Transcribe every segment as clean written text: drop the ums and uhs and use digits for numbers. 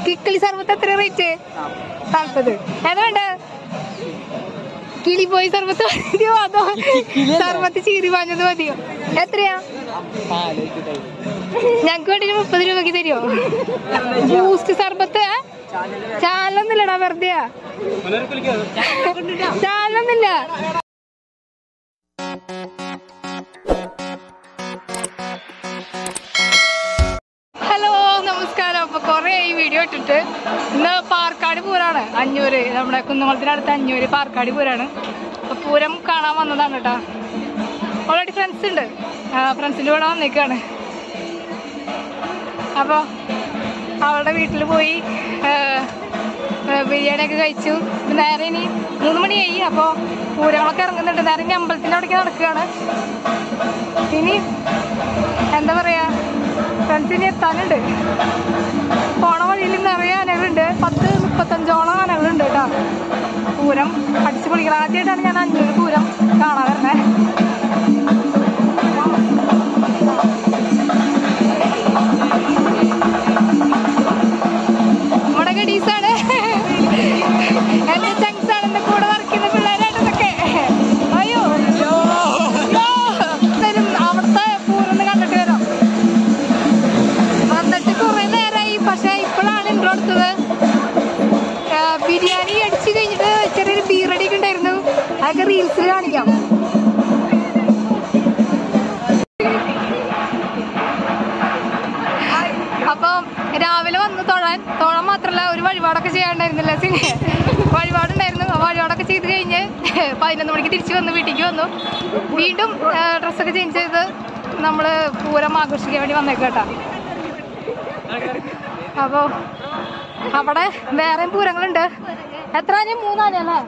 കിക്കിളി സർബത്ത് എത്ര റേറ്റ്? 40. ഏതാ വേണ്ട? കിളി പോയി സർബത്ത് മതിയോ അതോ സർബത്ത് ചീരി വാങ്ങത് മതിയോ? എത്രയാ? ഞങ്ങക്ക് വേണ്ടി 30 രൂപക്ക് തരുമോ? ബൂസ്റ്റ് സർബത്ത് ചാലൊന്നുമില്ലടാ, വെറുതെ ചാലൊന്നുമില്ല. ഹലോ, നമസ്കാരം. അപ്പൊ കൊറേ ഈ വീഡിയോ ഇട്ടിട്ട് ഇന്ന് പാർക്കാട് പൂരാണ്. 500 നമ്മുടെ കുന്നംകുളത്തിനടുത്ത് 500 പാർക്കാട് പൂരാണ്. അപ്പൊ പൂരം കാണാൻ വന്നതാണ് കേട്ടാ. ഓൾറെഡി ഫ്രണ്ട്സ് ഉണ്ട്, ഫ്രണ്ട്സിൻ്റെ കൂടെ വന്നേക്കാണ്. അപ്പോൾ അവളുടെ വീട്ടിൽ പോയി ബിരിയാണിയൊക്കെ കഴിച്ചു. നേരെ ഇനി 3 മണിയായി. അപ്പോൾ പൂരങ്ങളൊക്കെ ഇറങ്ങുന്നുണ്ട്. നേരെ ഇനി അമ്പലത്തിൻ്റെ അവിടേക്ക് നടക്കുകയാണ്. ഇനി എന്താ പറയുക, ഫ്രണ്ട്സിന് എത്താനുണ്ട്. പോണ വഴിയിൽ നിറയെ ആനകളുണ്ട്. 10-35ഓളം ആനകളുണ്ട് കേട്ടോ. പൂരം അടിച്ചു പൊളിക്കണം. ആദ്യമായിട്ടാണ് ഞാൻ 500 പൂരം കാണാൻ വരുന്നത്. നമ്മുടെ ഗഡീസാണ്, എന്റെ ചങ്സാണ്, എന്റെ കൂടെ വർക്കുന്ന പിള്ളേരായിട്ടൊക്കെ. അയ്യോ, അവിടുത്തെ പൂരൊന്ന് കണ്ടിട്ട് വരാം. വന്നിട്ട് കുറെ നേരമായി. പക്ഷെ ഇപ്പോഴാണ് ഇൻട്രോ എടുത്തത്. ബിരിയാണി അടിച്ചു കഴിഞ്ഞിട്ട് ചെറിയൊരു ബീറടിയൊക്കെ ഉണ്ടായിരുന്നു. അതൊക്കെ റീൽസിൽ കാണിക്കാം. അപ്പം രാവിലെ വന്ന് തൊഴാൻ മാത്രമല്ല ഒരു വഴിപാടൊക്കെ ചെയ്യാണ്ടായിരുന്നില്ല. വഴിപാടുണ്ടായിരുന്നു. വഴിപാടൊക്കെ ചെയ്ത് കഴിഞ്ഞ് 11 മണിക്ക് തിരിച്ചു വന്നു, വീട്ടിലേക്ക് വന്നു. വീണ്ടും ഡ്രസ്സൊക്കെ ചേഞ്ച് ചെയ്ത് നമ്മൾ പൂരം ആഘോഷിക്കാൻ വേണ്ടി വന്നേക്കേട്ടാ. അപ്പോൾ അവിടെ വേറെ പൂരങ്ങളുണ്ട്. എത്ര ആന? 3 ആനയല്ലേ?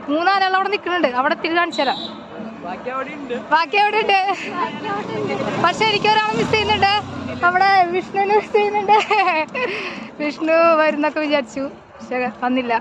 3 ആനകൾ അവിടെ നിൽക്കുന്നുണ്ട്. അവിടെ എത്തി കാണിച്ചു തരാം. ബാക്കി അവിടെ ഉണ്ട്. പക്ഷെ എനിക്ക് ഒരാളെ മിസ് ചെയ്യുന്നുണ്ട്. അവിടെ വിഷ്ണുവിനെ മിസ് ചെയ്യുന്നുണ്ട്. വിഷ്ണു വരുന്നൊക്കെ വിചാരിച്ചു, പക്ഷെ വന്നില്ല.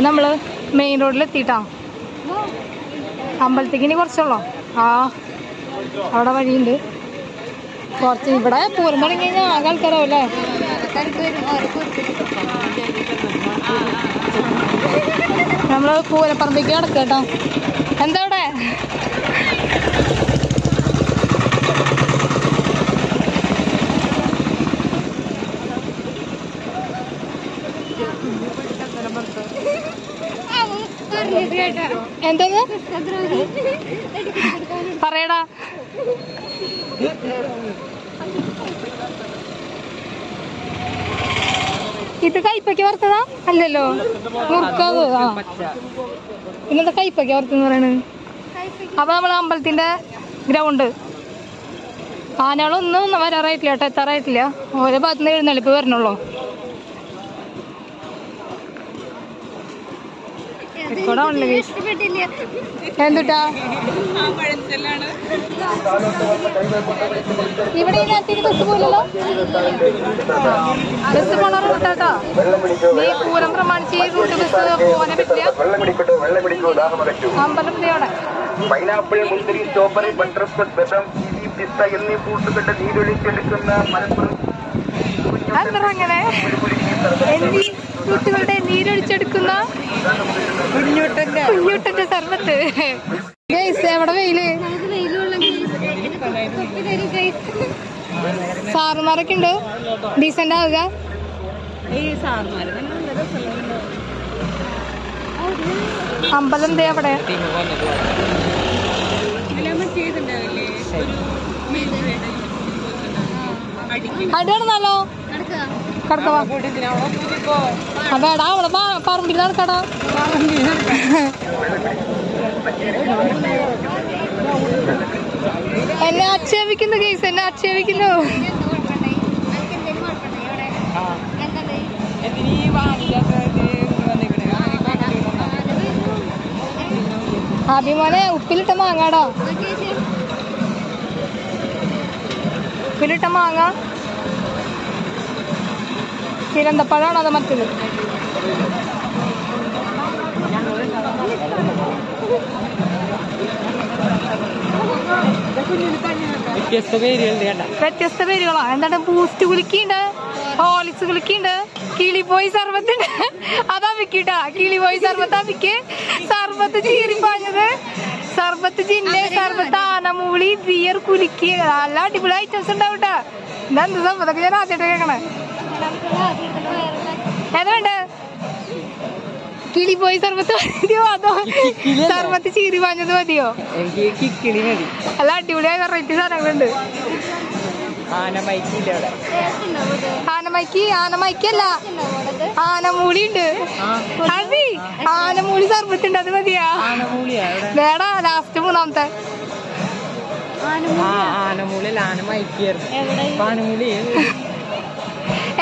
നമ്മള് മെയിൻ റോഡിലെത്തിയിട്ടാ. അമ്പലത്തേക്ക് ഇനി കുറച്ചുള്ളോ. അവിടെ വഴിയുണ്ട് കുറച്ച്. ഇവിടെ പൂരം തുടങ്ങി കഴിഞ്ഞാൽ ആകെ ആൾക്കാരാവും അല്ലേ? നമ്മള് പൂരപ്പറമ്പേക്ക് കിടക്കുക കേട്ടോ. എന്താ ഇവിടെ? എന്തെന്ന് പറയടാ. ഇത് കൈപ്പയ്ക്ക് വറുത്തതാ? അല്ലല്ലോ, മുറുക്കത്. പിന്നെന്താ കൈപ്പയ്ക്ക് വറുത്തെന്ന് പറയണത്? അപ്പൊ നമ്മള് അമ്പലത്തിന്റെ ഗ്രൗണ്ട്. ആനകളൊന്നും വരാറായിട്ടില്ല കേട്ടോ, എത്താറായിട്ടില്ല. ഓരോ ഭാഗത്തുനിന്ന് എഴുന്നള്ളിപ്പ് വരണുള്ളൂ. എന്തുട്ടാ ഇവിടെ ബസ് പോലല്ലോ. ബസ് പോണ റൂട്ടാട്ടോ. നീ പൂരം പ്രമാണിച്ച് ഈ റൂട്ട് ബസ് പോകാനേ പറ്റില്ല. അമ്പലത്തിലൂടെ പൈനാപ്പിൾ, മുന്തിരി, സ്ട്രോബറി, ബട്ടർസ്കോച്ച്, ബദാം, കിവി, പിസ്ത എന്നീ ഫ്രൂട്ടുകളുടെ നീരൊഴിച്ചെടുക്കുന്ന മലപ്പുറം. അങ്ങനെ എന്നീ ഫ്രൂട്ടുകളുടെ നീരൊഴിച്ചെടുക്കുന്ന കുഞ്ഞൂട്ടന്റെ സർബത്ത്. എവിടെ വെയില്? സാറുമാരൊക്കെ ഉണ്ട്. ഡീസന്റ് ആവുക. അമ്പലം എന്തേ അവിടെ? അടിയാണെന്നല്ലോ കടക്കവാ. അതെടാ അവിടെ പറമ്പിൽ നടക്കടാ. എന്നെ ആക്ഷേപിക്കുന്നു കേസ്, എന്നെ ആക്ഷേപിക്കുന്നു. അഭിമാനെ ഉപ്പിലിട്ട മാങ്ങാടാ, ഉപ്പിലിട്ട മാങ്ങ. ചിരന്തപ്പഴാണോ അത് മറ്റത്? വ്യത്യസ്ത പേരുകളാ. എന്താണ്? ബൂസ്റ്റ് കുലുക്കിണ്ട്, ഹോർലിക്സ് കുലുക്കിണ്ട്, കിളിപോയി സർബത്തുണ്ട്. അതാ വിക്കിട്ടാ, കിളിപോയി സർബത്ത് അവിക്ക്, സർബത്ത് ചീറിപ്പാഞ്ഞത്, സർബത്ത് ജിന്നെ, സർബത്ത് ആനമൂളി, ബിയർ കുലുക്കി. നല്ല അടിപൊളി ഐറ്റംസ് ഉണ്ടാവട്ടെ. ഇതെന്ത് സംഭവത്തൊക്കെ ഞാൻ ആദ്യമായിട്ട് കേൾക്കണേ. ഏതാ വേണ്ട? കിളിപോയി സർബത്ത് മതിയോ അതോ സർബത്ത് ചീറി പാഞ്ഞത് മതിയോ? അല്ല അടിപൊളിയായ വെറൈറ്റി സാധനങ്ങളുണ്ട്. ആനമൈക്കല്ല, ആനമൂളി ഉണ്ട്. അതി ആനമൂളി സർബത്തുണ്ട്, അത് മതിയാ? വേടാ ലാസ്റ്റ് മൂന്നാമത്തെ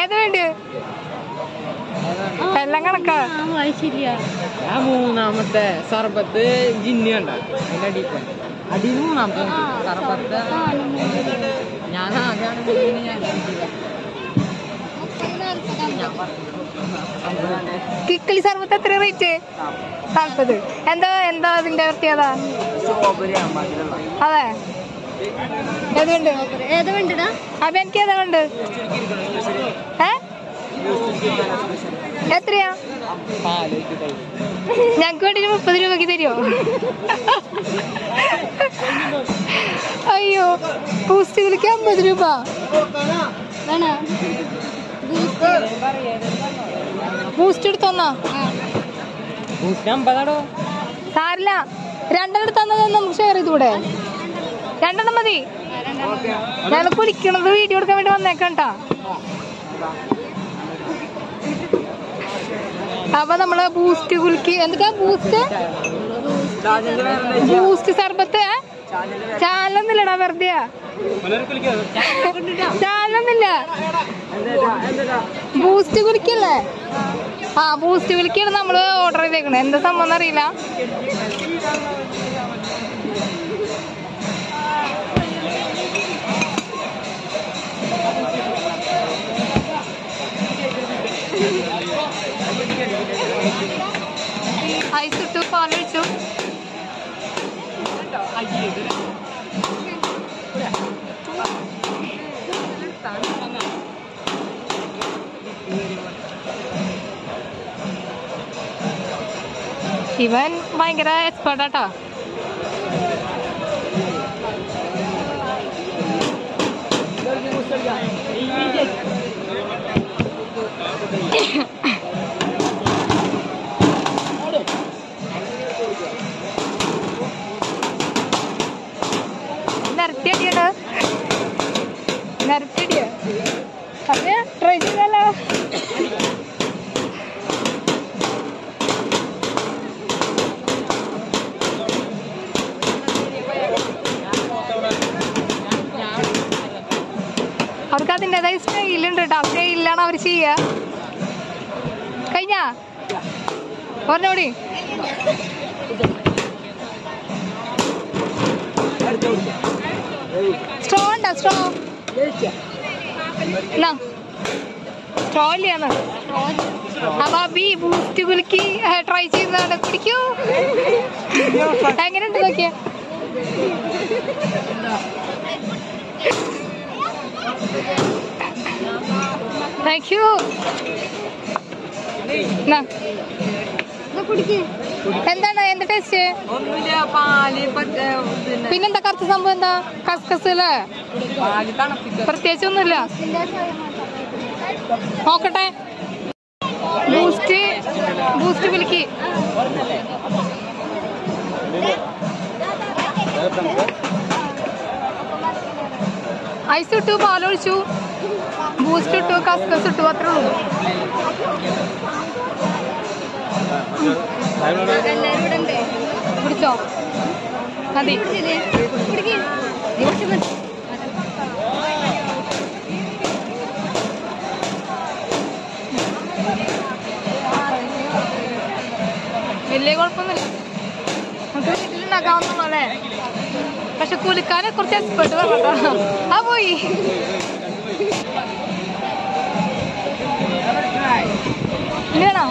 ഏതാ വേണ്ട? എല്ലാം കണക്കാ. മൂന്നാമത്തെ സർബത്ത് ജിന്നി കണ്ട അടിയിൽ മൂന്നാമത്തെ സർബത്ത് ഞാൻ കിക്കിളി സർബത്ത് എത്ര റേറ്റ്? 40. എന്താ എന്താ അതിന്റെ പ്രത്യേകത? അതെ ഏതുണ്ട്? ഏത് വേണ്ടടാ? അപ്പൊ എനിക്ക് ഏതാ ഉണ്ട്? എത്രയാ? ഞങ്ങക്ക് വേണ്ടി 30 രൂപക്ക് തരുമോ? അയ്യോ, ബൂസ്റ്റ് വിളിക്ക് 50 രൂപ വേണോ? ബൂസ്റ്റ് എടുത്തോന്നാ സാരില്ല. 2 എടുത്തന്നത് നമുക്ക് ഷെയർ ചെയ്തൂടെ? 2 മതി. ഞാൻ കുടിക്കണത് വീഡിയോ എടുക്കാൻ വേണ്ടി വന്നേക്കണ്ടാ. അപ്പൊ നമ്മള് ബൂസ്റ്റ് കുലുക്കി എന്താ ബൂസ്റ്റ് സർബത്ത് ചാനലൊന്നുമില്ലടാ, വെറുതെ ചാനലൊന്നുമില്ല. ബൂസ്റ്റ് കുലുക്കല്ലേ? ആ ബൂസ്റ്റ് കുലുക്കിയാണ് നമ്മള് ഓർഡർ ചെയ്തേക്കണേ. എന്താ സംഭവം അറിയില്ല. ഐസ് ഇട്ടു, പാലൊഴിച്ചു. ഇവൻ ഭയങ്കര എക്സ്പേർട്ടാട്ടോ. നിരത്തിയടിയാണ്, നിരത്തിയടിയ. അതെ ട്രൈ ചെയ്താലോ? അവർക്ക് അതിൻ്റെതായ സ്റ്റൈലുണ്ട് കേട്ടോ. സ്റ്റൈലിലാണ് അവർ ചെയ്യുക. കഴിഞ്ഞാ പറഞ്ഞോടി. സ്ട്രോ ഉണ്ടോ? സ്ട്രോ സ്ട്രോ ഇല്ലാന്ന്. അപ്പൊ ബി ബൂസ്റ്റ് കുലുക്കി ട്രൈ ചെയ്യുന്നതാണ്. കുടിക്കൂ. എങ്ങനെയുണ്ട് നോക്കിയ? Thank you. എന്താണ് എന്താ ടേസ്റ്റ്? പിന്നെന്താ കറുത്ത സംഭവം? എന്താ കസ്കസ് അല്ലേ? പ്രത്യേകിച്ച് ഒന്നുമില്ല. നോക്കട്ടെ. ബൂസ്റ്റ് ബൂസ്റ്റ് കുലുക്കി. ഐസ് ഇട്ടു, പാലൊഴിച്ചു, ബൂസ്റ്റ് ഇട്ടു, കസ്കസ് ഇട്ടു, അത്രേ ഉള്ളൂ. പിടിച്ചോ മതി. വലിയ കുഴപ്പമൊന്നുമില്ല, നമുക്ക് വീട്ടിലുണ്ടാക്കാവുന്നുള്ളൂ അല്ലേ. പക്ഷെ കുലിക്കാനെ കുറച്ച് എക്സ്പെർട്ട് പറഞ്ഞോ. ആ പോയി ഇല്ലണോ?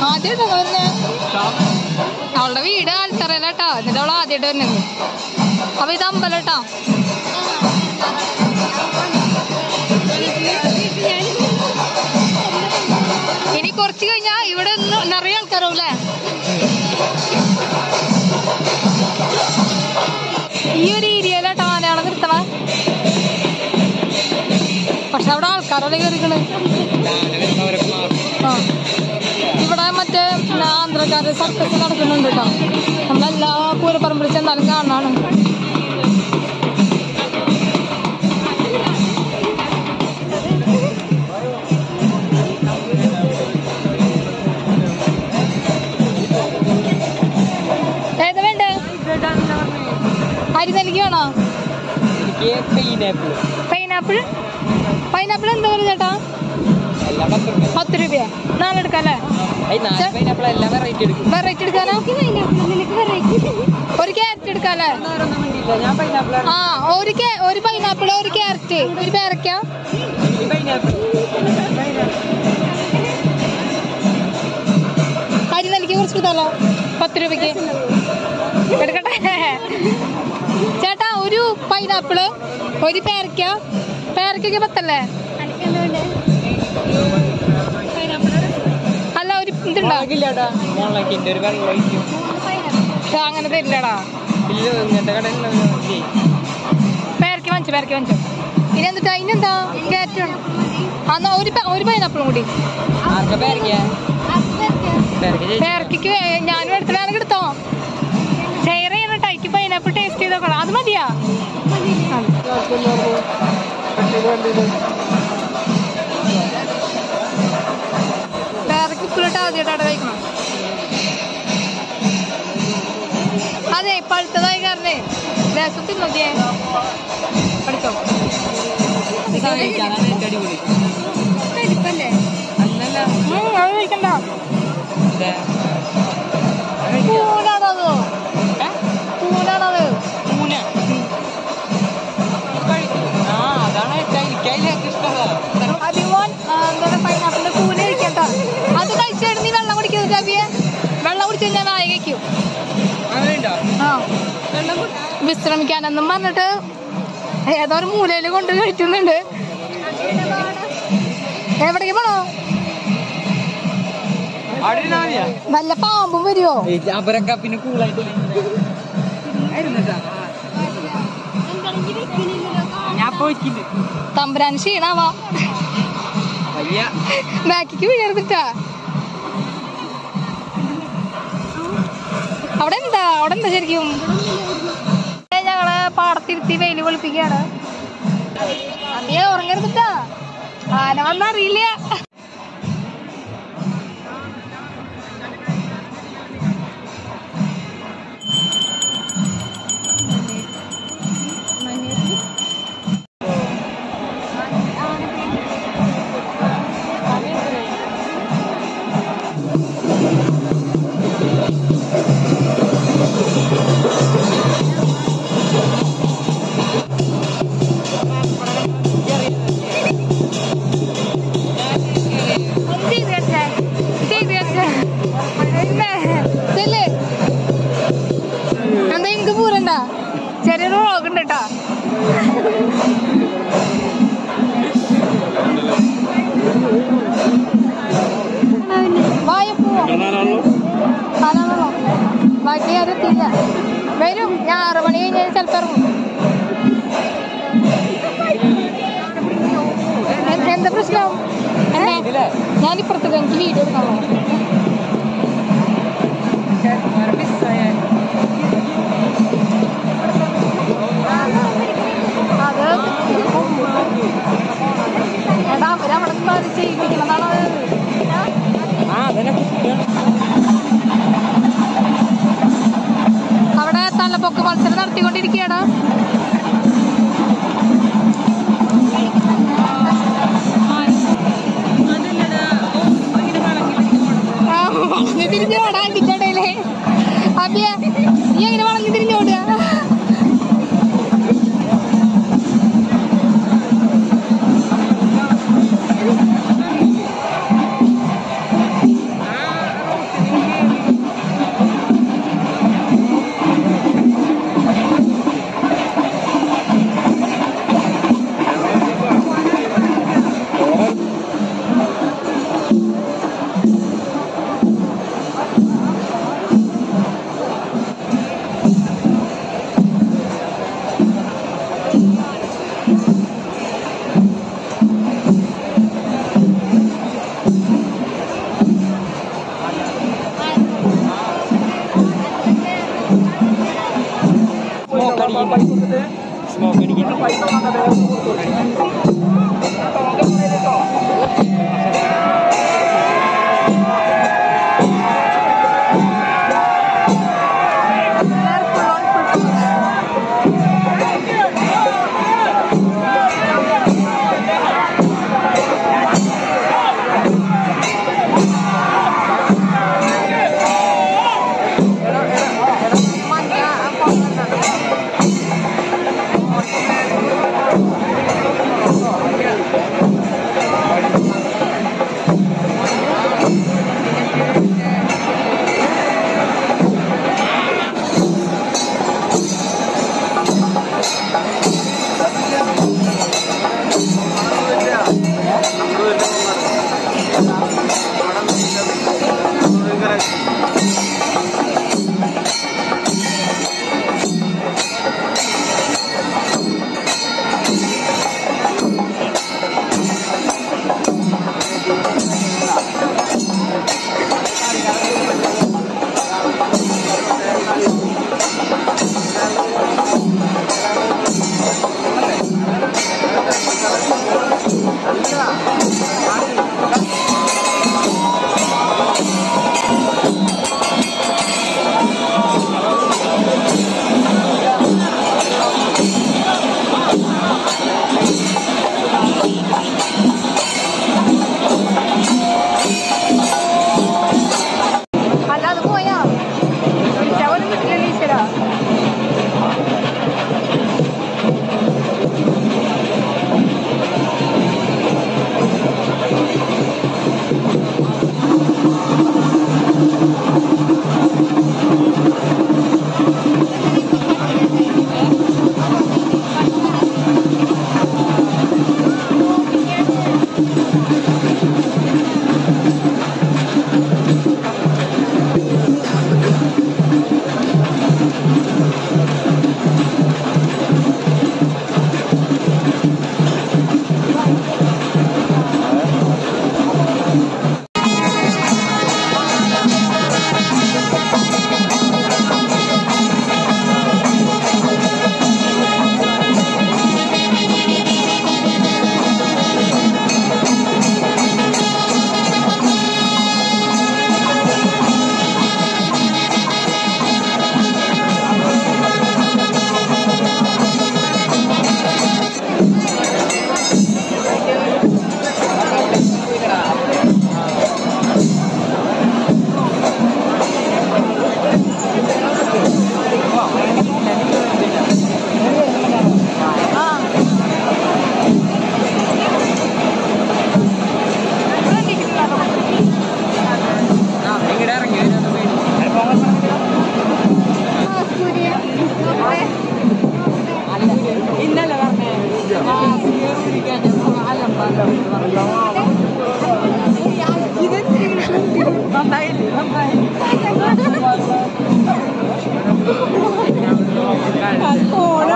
ആദ്യം അവളുടെ വീട് ആൽത്തറയിലാട്ടോ, എന്നിട്ട് അവൾ ആദ്യമായിട്ട് വരുന്നത്. അപ്പൊ ഇത് അമ്പലട്ടോ. ഇനി കുറച്ച് കഴിഞ്ഞാ ഇവിടെ നിറയെ ആൾക്കാരാവൂലേ. ഈ ഒരു ഏരിയയിലാട്ടോ ആനയാളെ നിർത്തണ. പക്ഷെ അവിടെ ആൾക്കാരല്ലേ കയറിക്കണ്. ആ ഇവിടെ മറ്റേ ആന്ധ്രക്കാരുടെ സർക്കസ് നടക്കുന്നുണ്ട് കേട്ടോ. നമ്മളെല്ലാ പൂരപ്പറമ്പിൽ ചെന്നാലും കാണാണ്. ഏതാ വേണ്ടേ? അരി നൽകി വേണോ? പൈനാപ്പിൾ. പൈനാപ്പിൾ എന്താ പറയുക ചേട്ടാ? 10 രൂപ. 4 എടുക്കാല്ലേ? വെറൈറ്റി എടുക്കാനോ? ഒരു ക്യാരറ്റ് എടുക്കാല്ലേ? ആ ഒരു പൈനാപ്പിൾ, ഒരു ക്യാരറ്റ്, ഒരു പേരക്ക. അരി നൽകി കുറച്ച് എടുത്താലോ? 10 രൂപയ്ക്ക് എടുക്കട്ടെ ചേട്ടാ. ഒരു പൈനാപ്പിള്, ഒരു പേരക്ക. പേരക്കൊക്കെ 10 അല്ലേ? അല്ല ഒരു ഇതുണ്ടോ? അങ്ങനെ തരില്ലടാ. പേരക്ക വാങ്ങിച്ചോ. ഇനി എന്നിട്ട് അതിനെന്താ ക്യാരറ്റ് എന്നാ ഒരു പൈനാപ്പിളും കൂടി. പേരക്കയ്ക്ക് ഞാനും എടുത്തിട്ടാണെങ്കിൽ എടുത്തോ. ഷെയർ ചെയ്യണം ടൈക്ക്. പൈനാപ്പിൾ ടേസ്റ്റ് ചെയ്ത് നോക്കണം. അത് മതിയാ? പേരക്ക് ഇപ്പോഴിട്ട് ആദ്യമായിട്ടാണ് കഴിക്കണം. അതെ പഴുത്തതായി കാരണേ ദേശം തിന്നോക്കിയേ. പഠിച്ചോ അത് കഴിക്കണ്ട. പൂനാണത്. പൂനാണത്. അധികം എന്താ പൈനാപ്പിളിന്റെ പൂന കഴിക്കണ്ട. അത് കഴിച്ചായിട്ട് നീ വെള്ളം കുടിക്കുന്നത് രവിയെ. വെള്ളം കുടിച്ച് ഞാൻ നായ കഴിക്കും. ആ വിശ്രമിക്കാനെന്നും പറഞ്ഞിട്ട് ഏതോ ഒരു മൂലയിൽ കൊണ്ട് കഴിക്കുന്നുണ്ട്. എവിടേക്ക് പോണോ? വല്ല പാമ്പും വരുവോ? പിന്നെ കൂളായിട്ട് ഞാൻ പോയിക്കില്ല. തമ്പുരാൻ ക്ഷീണാവാ. ബാക്കിക്ക് വീഴരുതിട്ടാ. അവിടെ എന്താ ശരിക്കും? ഞങ്ങള് പാടത്തിരുത്തി വെയിൽ വെളുപ്പിക്കാണ്. അധികം ഉറങ്ങരുതിട്ടാ, ആന വന്നറിയില്ല. എന്താ എനിക്ക് പൂരണ്ട? ചെറിയൊരു വ്ളോഗുണ്ട് കേട്ടാ. വായപ്പോ ബാക്കി ആരെത്തില്ല. വരും. ഞാൻ 6 മണി കഴിഞ്ഞാൽ ചിലപ്പോൾ ഇറങ്ങും. എന്താ പ്രശ്നം? ഞാനിപ്പുറത്തേക്ക് എനിക്ക് വീഡിയോ എടുക്കാമോ? അത് എടാ അവരവിടെ ചെയ്യിപ്പിക്കണതാണ്. അവിടെ തലപ്പൊക്ക് മത്സരം നടത്തിക്കൊണ്ടിരിക്കുകയാണ്. വളഞ്ഞു തിരിഞ്ഞോടാ അതിന്റെ ഇടയില്. അബിയ നീ എങ്ങനെ വളഞ്ഞു തിരിഞ്ഞോടുക? സ്മോക്ക് അടിക്കുന്നു.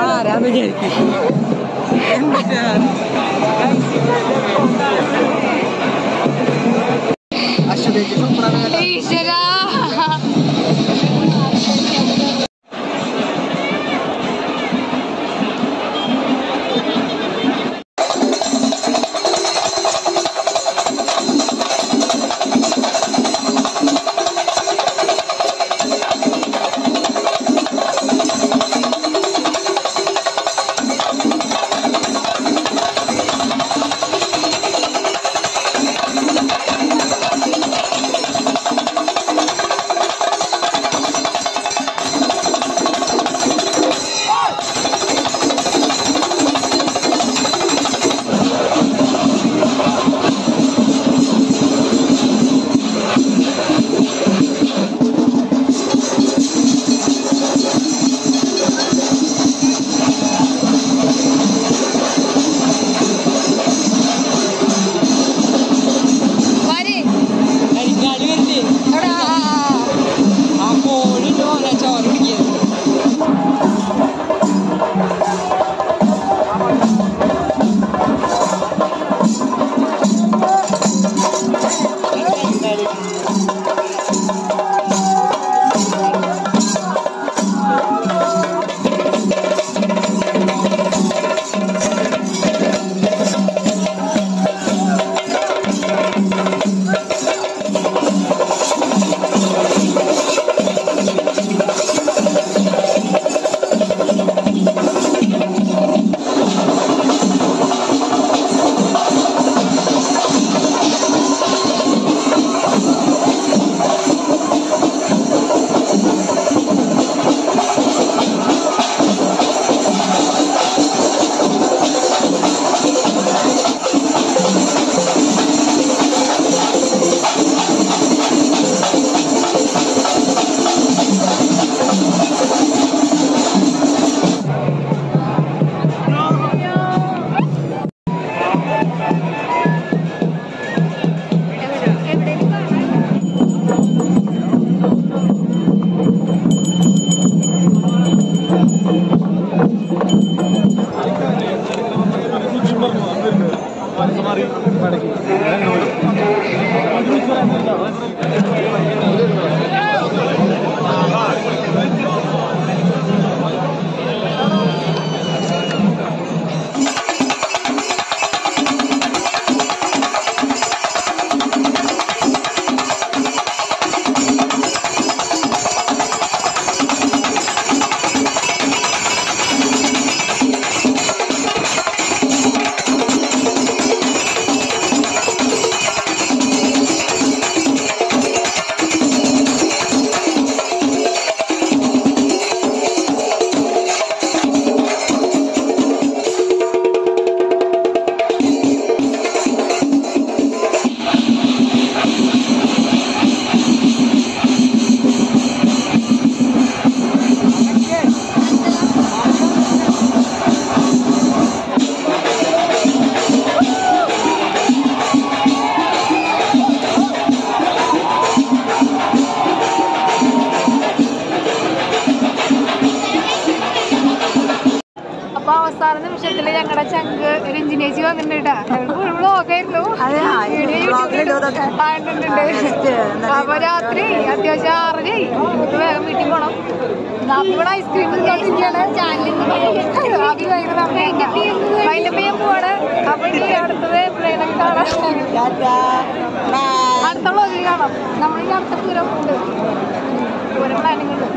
ആരാന്ന് വിചാരിക്കും. ഈശ്വരാ അവസാന നിമിഷത്തിൽ ഞങ്ങളുടെ ചങ്ക് രഞ്ജിനേച്ചി വന്നിട്ടുണ്ട് വ്ളോഗായിരുന്നു. അപ്പൊ രാത്രി അത്യാവശ്യം 6 വേഗം വീട്ടിൽ പോണം. ഇവിടെ ഐസ്ക്രീം വൈൻഡപ്പ് ചെയ്യാൻ പോവാണ്. അപ്പൊ ഇനി അടുത്തത് എപ്പോഴേലും കാണാം, അടുത്ത വ്ളോഗിൽ കാണാം. നമ്മളിനി അടുത്ത പൂരം ഉണ്ട്, പൂരം പ്ലാനിങ് ഉണ്ട്.